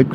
1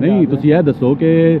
ਨਹੀਂ, ਤੁਸੀਂ ਇਹ ਦੱਸੋ ਕਿ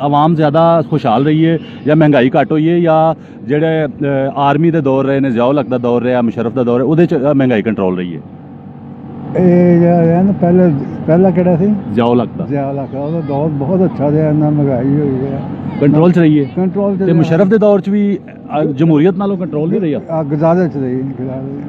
ਆਵਾਮ ਜ਼ਿਆਦਾ ਖੁਸ਼ਹਾਲ ਰਹੀ ਹੈ ਜਾਂ ਮਹਿੰਗਾਈ ਘੱਟ ਹੋਈ ਹੈ, ਜਾਂ ਜਿਹੜੇ ਆਰਮੀ ਦੇ ਦੌਰ ਰਹੇ ਨੇ, ਜ਼ਿਆਉਲ ਹਕ ਦਾ ਦੌਰ ਰਿਹਾ, ਮੁਸ਼ਰਫ ਦਾ ਦੌਰ ਹੈ, ਉਹਦੇ 'ਚ ਮਹਿੰਗਾਈ ਕੰਟਰੋਲ ਰਹੀ ਹੈ? ਪਹਿਲਾ ਕਿਹੜਾ ਸੀ? ਜ਼ਿਆਉਲ ਹਕ ਦਾ। ਉਹਦਾ ਦੌਰ ਬਹੁਤ ਅੱਛਾ ਰਿਹਾ, ਨਾ ਮਹਿੰਗਾਈ ਹੋਈ ਹੈ, ਕੰਟਰੋਲ 'ਚ ਰਹੀ ਹੈ। ਕੰਟਰੋਲ ਤੇ ਮੁਸ਼ਰਫ ਦੇ ਦੌਰ 'ਚ ਵੀ ਜਮਹੂਰੀਅਤ ਨਾਲੋਂ ਕੰਟਰੋਲ ਨਹੀਂ ਰਹੀ ਆ? ਗੁਜ਼ਾਰੇ 'ਚ ਰਹੀ।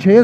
6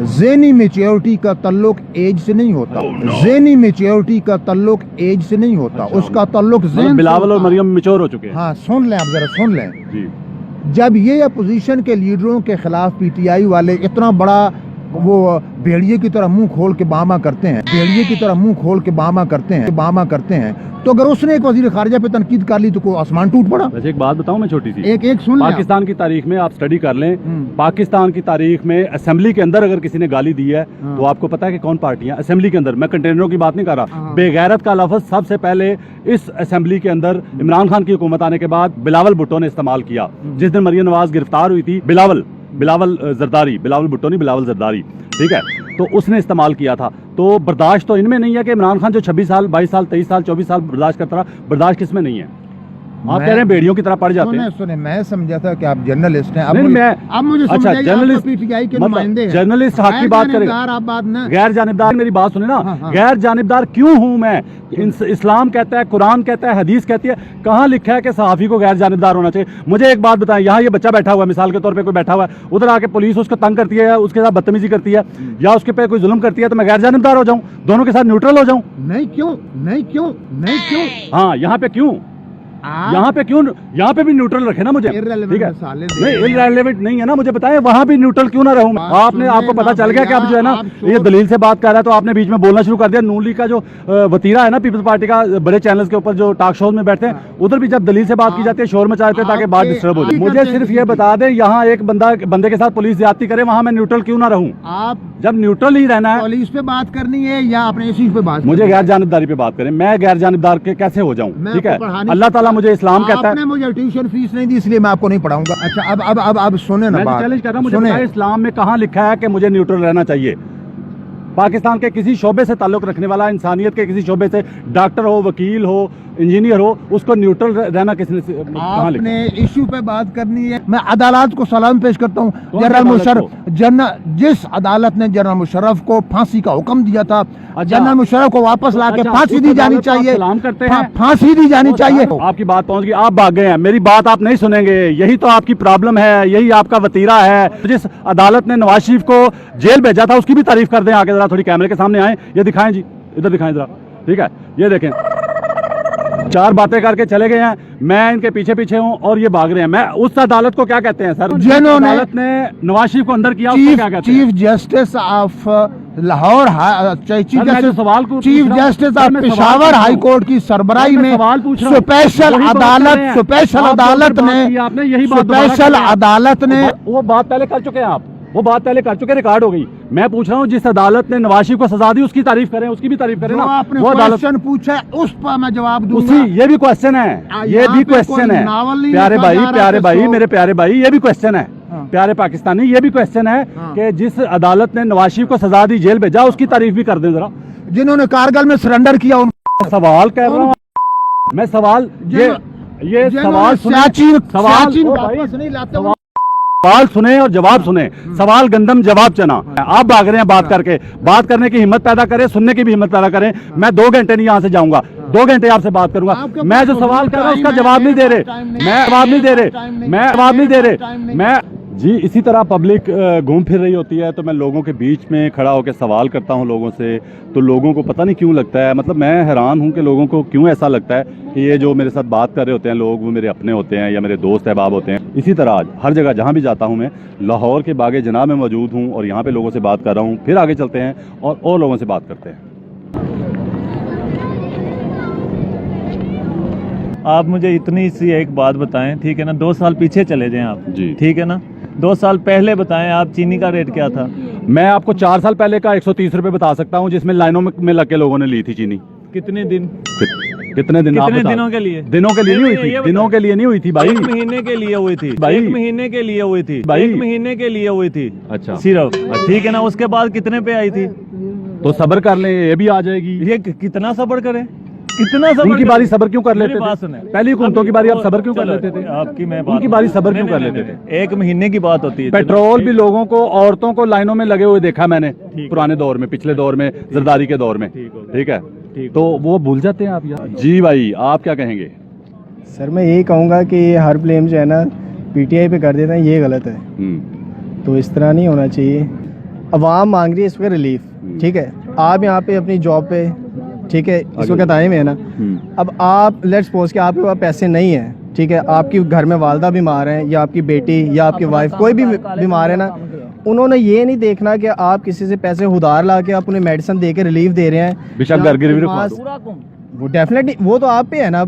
ذہنی میچیورٹی کا تعلق ایج سے نہیں ہوتا, ذہنی میچیورٹی کا تعلق ایج سے نہیں ہوتا, اس کا تعلق ذہن سے بلاول اور ہوتا ہے. مریم میچور ہو چکے ہیں. ہاں سن لیں, آپ ذرا سن لیں. جی جب یہ اپوزیشن کے لیڈروں کے خلاف پی ٹی آئی والے اتنا بڑا وہ بھیڑیے کی طرح منہ کھول کے باما کرتے ہیں, بھیڑیے کی طرح منہ کھول کے باما کرتے ہیں, تو اگر اس نے ایک وزیر خارجہ پہ تنقید کر لی تو کوئی آسمان ٹوٹ پڑا. ویسے ایک بات بتاؤں میں چھوٹی سی, ایک سن لیں. پاکستان کی تاریخ میں آپ سٹڈی کر لیں, پاکستان کی تاریخ میں اسمبلی کے اندر اگر کسی نے گالی دی ہے تو آپ کو پتا ہے کہ کون پارٹیاں اسمبلی کے اندر, میں کنٹینروں کی بات نہیں کر رہا, بے غیرت کا لفظ سب سے پہلے اس اسمبلی کے اندر عمران خان کی حکومت آنے کے بعد بلاول بھٹو نے استعمال کیا. جس دن مریم نواز گرفتار ہوئی تھی, بلاول زرداری, بلاول بھٹو نہیں, بلاول زرداری, ٹھیک ہے, تو اس نے استعمال کیا تھا. تو برداشت تو ان میں نہیں ہے کہ عمران خان جو 26 سال 22 سال 23 سال 24 سال برداشت کرتا رہا, برداشت کس میں نہیں ہے؟ آپ کہہ رہے ہیں بیڑیوں کی طرح پڑ جاتے ہیں. سنیں, میں سمجھا تھا کہ آپ جرنلسٹ ہیں. اب مجھے اچھا جرنلسٹ, پی ٹی آئی کے نمائندے ہیں, جرنلسٹ حق کی بات کریں, غیر جانبدار, میری بات سنیں نا, غیر جانبدار کیوں ہوں میں؟ اسلام کہتا ہے, قرآن کہتا ہے, حدیث کہتی ہے, کہاں لکھا ہے کہ صحافی کو غیر جانبدار ہونا چاہیے؟ مجھے ایک بات بتائیں, یہاں یہ بچہ بیٹھا ہوا ہے, مثال کے طور پہ کوئی بیٹھا ہوا ہے, ادھر آ کے پولیس اس کو تنگ کرتی ہے, اس کے ساتھ بدتمیزی کرتی ہے, یا اس کے پہ کوئی ظلم کرتی ہے, تو میں غیر جانبدار ہو جاؤں, دونوں کے ساتھ نیوٹرل ہو جاؤں؟ نہیں کیوں. ہاں یہاں پہ کیوں, یہاں پہ بھی نیوٹرل رکھے نا مجھے, ٹھیک ہے, نہیں irrelevant نہیں ہے نا, مجھے بتائیں وہاں بھی نیوٹرل کیوں نہ رہوں میں؟ آپ کو پتا چل گیا کہ اب جو ہے نا یہ دلیل سے بات کر رہا ہے, تو آپ نے بیچ میں بولنا شروع کر دیا. نون لیگ کا جو وتیرہ ہے نا پیپلز پارٹی کا, بڑے چینلز کے اوپر جو ٹاک شوز میں بیٹھتے ہیں, ادھر بھی جب دلیل سے بات کی جاتی ہے شور مچا دیتے ہیں تاکہ بات ڈسٹرب ہو جائے. مجھے صرف یہ بتا دیں, یہاں ایک بندے کے ساتھ پولیس زیادتی کرے, وہاں میں نیوٹرل کیوں نہ رہوں؟ آپ جب نیوٹرل ہی رہنا ہے, پولیس پہ بات کرنی ہے یا اپنے ایشوز پہ بات, مجھے غیر جانبداری پہ بات کریں, میں غیر جانبدار کے کیسے ہو جاؤں؟ ٹھیک ہے, اللہ تعالیٰ مجھے اسلام کہتا ہے. آپ نے مجھے ٹیوشن فیس نہیں دی اس لیے میں آپ کو نہیں پڑھاؤں گا. اچھا اب سنیں نا, میں چیلنج کر رہا ہوں, مجھے بتائیں اسلام میں کہاں لکھا ہے کہ مجھے نیوٹرل رہنا چاہیے؟ پاکستان کے کسی شعبے سے تعلق رکھنے والا, انسانیت کے کسی شعبے سے, ڈاکٹر ہو, وکیل ہو, انجینئر ہو, اس کو نیوٹرل رہنا کس نے کہاں لکھا؟ نے ایشو پہ بات کرنی ہے. میں عدالت کو سلام پیش کرتا ہوں. جنرل مشرف, جس عدالت نے جنرل مشرف کو پھانسی کا حکم دیا تھا, جنرل مشرف کو واپس لا کے پھانسی دی جانی چاہیے, پھانسی دی جانی چاہیے. آپ کی بات پہنچ گئی, آپ بھاگ گئے ہیں, میری بات آپ نہیں سنیں گے, یہی تو آپ کی پرابلم ہے, یہی آپ کا وتیرہ ہے. جس عدالت نے نواز شریف کو جیل بھیجا تھا اس کی بھی تعریف کر دیں, آگے ذرا تھوڑی کیمرے کے سامنے آئیں, یہ دکھائیں جی, ادھر دکھائیں ذرا, ٹھیک ہے, یہ دیکھیں, 4 باتیں کر کے چلے گئے ہیں, میں ان کے پیچھے پیچھے ہوں اور یہ بھاگ رہے ہیں. میں اس عدالت کو کیا کہتے ہیں سر, جنہوں نے عدالت نے نواز شریف کو اندر کیا, اس کو کیا کہتے ہیں؟ Chief justice of Lahore, chief justice of Peshawar high court کی سربراہی میں اسپیشل عدالت نے وہ بات پہلے کر چکے ہیں آپ, وہ بات پہلے کر چکے, ریکارڈ ہو گئی. میں پوچھ رہا ہوں جس عدالت نے نواز شریف کو سزا دی اس کی تعریف کریں, اس کی بھی تعریف کریں نا. وہ عدالت پوچھا اس پر میں جواب دوں گا. یہ بھی کوشچن ہے, یہ بھی کوشچن ہے پیارے بھائی, میرے پیارے بھائی, یہ بھی کوشچن ہے پیارے پاکستانی, یہ بھی کوشچن ہے کہ جس عدالت نے نواز شریف کو سزا دی, جیل بھیجا, اس کی تعریف بھی کر دیں ذرا. جنہوں نے کارگل میں سرنڈر کیا ان سوال کر رہا ہوں میں, سوال یہ سوال سوال سنیں اور جواب سنیں, سوال گندم جواب چنا. آپ بھاگ رہے ہیں بات کر کے, بات کرنے کی ہمت پیدا کریں, سننے کی بھی ہمت پیدا کریں. میں 2 گھنٹے نہیں یہاں سے جاؤں گا, 2 گھنٹے آپ سے بات کروں گا. میں جو سوال کر رہا ہوں اس کا جواب نہیں دے رہے, جی اسی طرح پبلک گھوم پھر رہی ہوتی ہے تو میں لوگوں کے بیچ میں کھڑا ہو کے سوال کرتا ہوں لوگوں سے, تو لوگوں کو پتہ نہیں کیوں لگتا ہے, مطلب میں حیران ہوں کہ لوگوں کو کیوں ایسا لگتا ہے کہ یہ جو میرے ساتھ بات کر رہے ہوتے ہیں لوگ, وہ میرے اپنے ہوتے ہیں یا میرے دوست احباب ہوتے ہیں. اسی طرح ہر جگہ جہاں بھی جاتا ہوں میں, لاہور کے باغ جناح میں موجود ہوں اور یہاں پہ لوگوں سے بات کر رہا ہوں. پھر آگے چلتے ہیں اور لوگوں سے بات کرتے ہیں. آپ مجھے اتنی سی ایک بات بتائیں, ٹھیک ہے نا, 2 سال پیچھے چلے جائیں آپ, جی ٹھیک ہے نا, 2 سال پہلے بتائیں آپ چینی کا ریٹ کیا تھا؟ میں آپ کو 4 سال پہلے کا 130 روپے بتا سکتا ہوں, جس میں لائنوں میں لگ کے لوگوں نے لی تھی چینی. کتنے دن کتنے دنوں کے لیے؟ دنوں کے لیے نہیں ہوئی تھی, دنوں کے لیے نہیں ہوئی تھی بھائی, 1 مہینے کے لیے ہوئی تھی, 1 مہینے کے لیے ہوئی تھی, 1 مہینے کے لیے ہوئی تھی. اچھا صرف, ٹھیک ہے نا, اس کے بعد کتنے پہ آئی تھی؟ تو صبر کر لیں, یہ بھی آ جائے گی. یہ کتنا صبر کریں, کتنا صبر, ان کی باری صبر کیوں کر لیتے تھے؟ پہلی حکومتوں کی باری آپ صبر کیوں کر لیتے تھے؟ آپ کی میں ان کی باری صبر کیوں کر لیتے تھے؟ 1 مہینے کی بات ہوتی ہے. پیٹرول بھی لوگوں کو, عورتوں کو لائنوں میں لگے ہوئے دیکھا میں نے پرانے دور میں, پچھلے دور میں, زرداری کے دور میں, ٹھیک ہے, تو وہ بھول جاتے ہیں آپ یار. جی بھائی آپ کیا کہیں گے؟ سر میں یہی کہوں گا کہ یہ ہر بلیم جو ہے نا پی ٹی آئی پہ کر دیتے ہیں, یہ غلط ہے, تو اس طرح نہیں ہونا چاہیے. عوام مانگ رہی ہے اس وقت ریلیف, ٹھیک ہے, آپ یہاں پہ اپنی جاب پہ, ٹھیک ہے, اس وقت آئے ہوئے ہیں نا, اب آپ لیٹس سپوز کہ آپ کے پاس پیسے نہیں ہیں, ٹھیک ہے, آپ کی گھر میں والدہ بیمار ہیں یا آپ کی بیٹی یا آپ کی وائف کوئی بھی بیمار ہے نا, انہوں نے یہ نہیں دیکھنا کہ آپ کسی سے پیسے ادھار لا کے آپ انہیں میڈیسن دے کے ریلیف دے رہے ہیں, وہ ڈیفینیٹلی وہ تو آپ پہ ہے نا,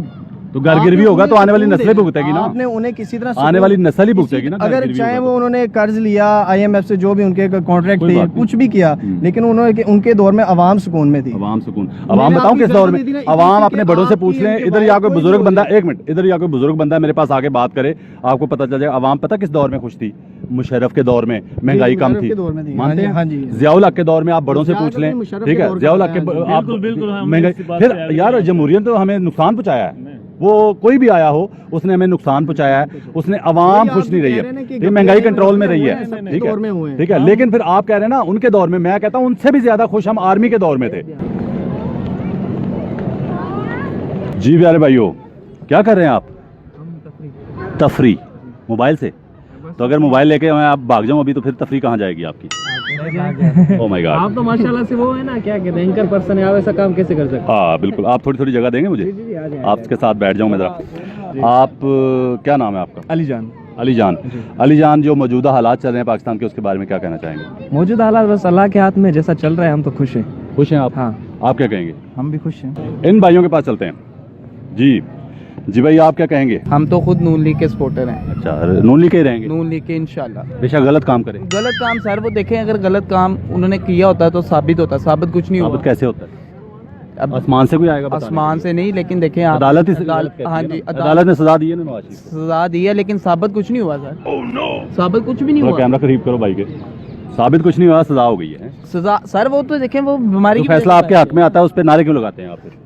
تو گھر گروی ہوگا تو آنے والی نسلیں بھگتے گی نا, آپ نے انہیں کسی طرح آنے والی نسل ہی بھگتے گی نا, اگر چاہے وہ انہوں نے قرض لیا IMF سے, جو بھی ان کے کانٹریکٹ تھے, کچھ بھی کیا, لیکن انہوں نے ان کے دور میں عوام سکون میں تھی. عوام سکون, عوام بتاؤں کس دور میں, عوام اپنے بڑوں سے پوچھ لیں, ادھر یا کوئی بزرگ بندہ, ایک منٹ, ادھر یا کوئی بزرگ بندہ میرے پاس آگے بات کرے, آپ کو پتہ چل جائے عوام پتہ کس دور میں خوش تھی, مشرف کے دور میں مہنگائی کم تھی, مانتے ہیں, ضیاء الحق کے دور میں آپ بڑوں سے پوچھ لیں, ٹھیک ہے, ضیاء الحق کے آپ مہنگائی, پھر یار جمہوریت تو ہمیں نقصان پہنچایا ہے, وہ کوئی بھی آیا ہو اس نے ہمیں نقصان پہنچایا ہے, اس نے عوام خوش نہیں رہی ہے, یہ مہنگائی کنٹرول میں رہی ہے, ٹھیک ہے, لیکن پھر آپ کہہ رہے ہیں نا ان کے دور میں, میں کہتا ہوں ان سے بھی زیادہ خوش ہم آرمی کے دور میں تھے. جی پیارے بھائیو, کیا کر رہے ہیں آپ؟ تفریح موبائل سے, تو اگر موبائل لے کے میں آپ بھاگ جاؤں ابھی تو پھر تفریح کہاں جائے گی آپ کی؟ او مائی گاڈ, آپ تو ماشاءاللہ سے وہ ہے نا, کیا کہتے ہیں, اینکر پرسن ہے, آپ ایسا کام کیسے کر سکتے ہیں؟ ہاں بالکل, آپ تھوڑی جگہ دیں گے مجھے, آپ کے ساتھ بیٹھ جاؤں میں ذرا. آپ کیا نام ہے آپ کا؟ علی جان. علی جان, علی جان, جو موجودہ حالات چل رہے ہیں پاکستان کے اس کے بارے میں کیا کہنا چاہیں گے؟ موجودہ حالات بس اللہ کے ہاتھ میں, جیسا چل رہا ہے ہم تو خوش ہیں. خوش ہیں آپ؟ ہاں. آپ کیا کہیں گے؟ ہم بھی خوش ہیں. ان بھائیوں کے پاس چلتے ہیں. جی بھائی, آپ کیا کہیں گے؟ ہم تو خود نون لیگ کے سپورٹر ہیں. اچھا, نون لیگ کے ہی رہیں گے؟ نون لیگ کے انشاءاللہ. بے شک غلط کام کریں, غلط کام سر وہ دیکھیں, اگر غلط کام انہوں نے کیا ہوتا ہے تو ثابت ہوتا ہے, ثابت کچھ نہیں ثابت ہوا. کیسے ہوتا ہے؟ اب آسمان سے کوئی آئے گا بتانے آسمان سے نہیں, لیکن دیکھیں آپ, عدالت ہاں جی, عدالت نے سزا دی ہے نا نواز شریف کو, سزا دی ہے, لیکن ثابت کچھ نہیں ہوا سر. ثابت کچھ بھی نہیں ہوا. کیمرہ قریب کرو بھائی کے, ثابت کچھ نہیں ہوا, سزا ہو گئی ہے. سزا سر وہ تو دیکھیں, وہ بیماری کی فیصلہ آپ کے حق میں آتا ہے, اس پہ نعرے کیوں لگاتے ہیں آپ؟ پھر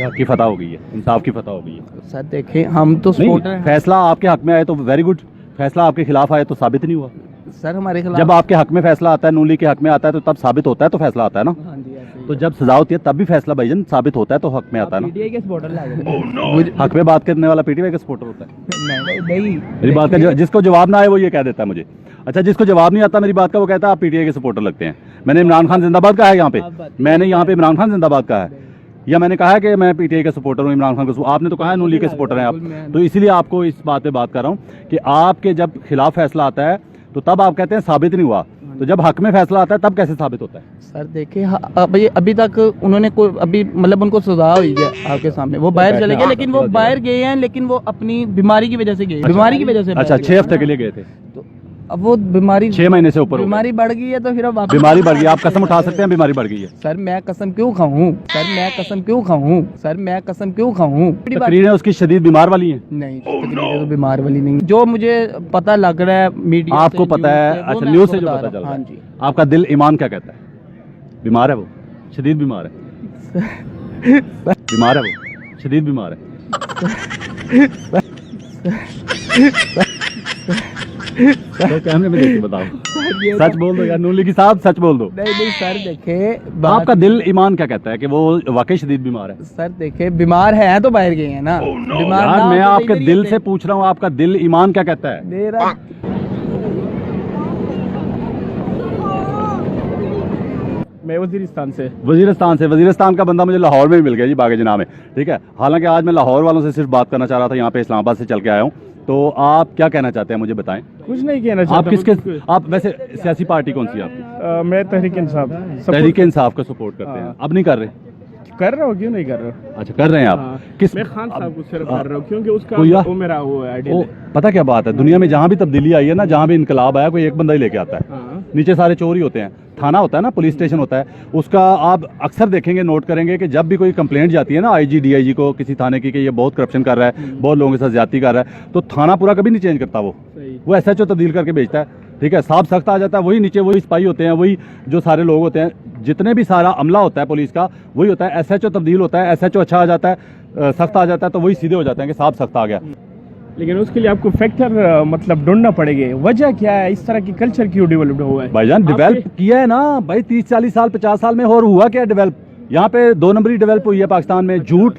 حق کی فتح ہو گئی ہے, انصاف کی فتح ہو گئی ہے. سر دیکھیں, ہم تو سپورٹر ہیں. فیصلہ آپ کے حق میں آئے تو ویری گڈ, فیصلہ آپ کے خلاف آئے تو ثابت نہیں ہوا. سر ہمارے خلاف جب آپ کے حق میں فیصلہ آتا ہے, نون لیگ کے حق میں آتا ہے, تو تب ثابت ہوتا ہے, تو فیصلہ آتا ہے نا. تو جب سزا ہوتی ہے تب بھی فیصلہ بھائی جان ثابت ہوتا ہے, تو حق میں آتا ہے نا. حق میں بات کرنے والا پی ٹی آئی کا سپورٹر ہوتا ہے. میری بات کا جس کو جواب نہ آئے وہ یہ کہہ دیتا ہے مجھے. اچھا, جس کو جواب نہیں آتا میری بات کا وہ کہتا ہے آپ پی ٹی آئی کے سپورٹر لگتے ہیں. میں نے عمران خان زندہ باد کہا ہے یہاں پہ, میں نے یہاں پہ عمران خان زندہ باد کہا ہے, یا میں نے کہا ہے کہ میں پی ٹی آئی کا سپورٹر ہوں, عمران خان کا؟ آپ نے تو کہا ہے نون لیگ کے سپورٹر ہیں آپ. تو اسی لیے آپ کو اس بات پہ بات کر رہا ہوں کہ آپ کے جب خلاف فیصلہ آتا ہے تو تب آپ کہتے ہیں ثابت نہیں ہوا, تو جب حق میں فیصلہ آتا ہے تب کیسے ثابت ہوتا ہے؟ سر دیکھیں, ابھی تک انہوں نے کوئی, ابھی مطلب ان کو سزا ہوئی ہے آپ کے سامنے, وہ باہر چلے گئے, لیکن وہ باہر گئے ہیں, لیکن وہ اپنی بیماری کی وجہ سے گئے, بیماری کی وجہ سے. اچھا, 6 ہفتے کے لیے گئے تھے, اب وہ بیماری 6 مہینے سے اوپر بیماری بڑھ گئی ہے, تو پھر اب بیماری بڑھ گئی, آپ قسم اٹھا سکتے ہیں بیماری بڑھ گئی ہے؟ سر میں قسم کیوں کھاؤں, سر میں قسم کیوں کھاؤں, سر میں قسم کیوں کھاؤں. تقریریں اس کی شدید بیمار والی ہیں؟ نہیں, تقریریں تو بیمار والی نہیں, جو مجھے پتہ لگ رہا ہے میڈیا, آپ کو پتہ ہے. اچھا, نیوز سے جو پتہ چل رہا ہے, آپ کا دل ایمان کیا کہتا ہے؟ بیمار ہے وہ, شدید بیمار ہے, بیمار ہے وہ, شدید بیمار ہے. تو کیمرے میں دیکھ کے بتاؤ, سچ بول دو یار, نون لیگ صاحب سچ بول دو. نہیں سر دیکھیں, آپ کا دل ایمان کیا کہتا ہے کہ وہ واقعی شدید بیمار ہے؟ سر دیکھیں, بیمار ہیں تو باہر گئے ہیں نا. یار میں آپ کے دل سے پوچھ رہا ہوں, آپ کا دل ایمان کیا کہتا ہے؟ میرا میں وزیرستان سے. وزیرستان کا بندہ مجھے لاہور میں بھی مل گیا جی, باغ جناح میں, ٹھیک ہے. حالانکہ آج میں لاہور والوں سے صرف بات کرنا چاہ رہا تھا, یہاں پہ اسلام آباد سے چل کے آیا ہوں. تو آپ کیا کہنا چاہتے ہیں مجھے بتائیں. کچھ نہیں کہنا آپ چاہتا. کس کے, آپ ویسے سیاسی پارٹی کون سی ہے آپ کی؟ میں تحریک انصاف. تحریک انصاف کا سپورٹ کرتے ہیں, اب نہیں کر رہے؟ کر رہا ہوں, کیوں نہیں کر رہا. اچھا کر رہے ہیں آپ. کس, میں خان صاحب کو صرف کر رہا ہوں کیونکہ اس کا وہ میرا وہ ہے. پتہ کیا بات ہے, دنیا میں جہاں بھی تبدیلی آئی ہے نا, جہاں بھی انقلاب آیا, کوئی ایک بندہ ہی لے کے آتا ہے, نیچے سارے چور ہی ہوتے ہیں. تھانہ ہوتا ہے نا, پولیس اسٹیشن ہوتا ہے, اس کا آپ اکثر دیکھیں گے, نوٹ کریں گے کہ جب بھی کوئی کمپلینٹ جاتی ہے نا آئی جی ڈی آئی جی کو کسی تھانے کی کہ یہ بہت کرپشن کر رہا ہے, بہت لوگوں کے ساتھ زیادتی کر رہا ہے, تو تھانہ پورا کبھی نہیں چینج کرتا, وہ ایس ایچ او تبدیل کر کے بھیجتا ہے, ٹھیک ہے. صاف سخت آ جاتا ہے, وہی نیچے وہی سپاہی ہوتے ہیں, وہی جو سارے لوگ ہوتے ہیں, جتنے بھی سارا عملہ ہوتا ہے پولیس کا وہی ہوتا ہے. ایس ایچ او تبدیل ہوتا ہے, ایس ایچ او اچھا آ جاتا ہے, سخت آ جاتا ہے, تو وہی سیدھے ہو جاتے ہیں کہ صاف سخت آ گیا. لیکن اس کے لیے آپ کو فیکٹر مطلب ڈھونڈنا پڑے گا, وجہ کیا ہے, اس طرح کی کلچر کیوں ڈیولپڈ ہوا ہے. بھائی جان ڈیولپ کیا ہے نا بھائی, 30 40 سال 50 سال میں, اور ہوا کیا ڈیولپ. یہاں پہ 2 نمبری ڈیولپ ہوئی ہے پاکستان میں, جھوٹ,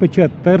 75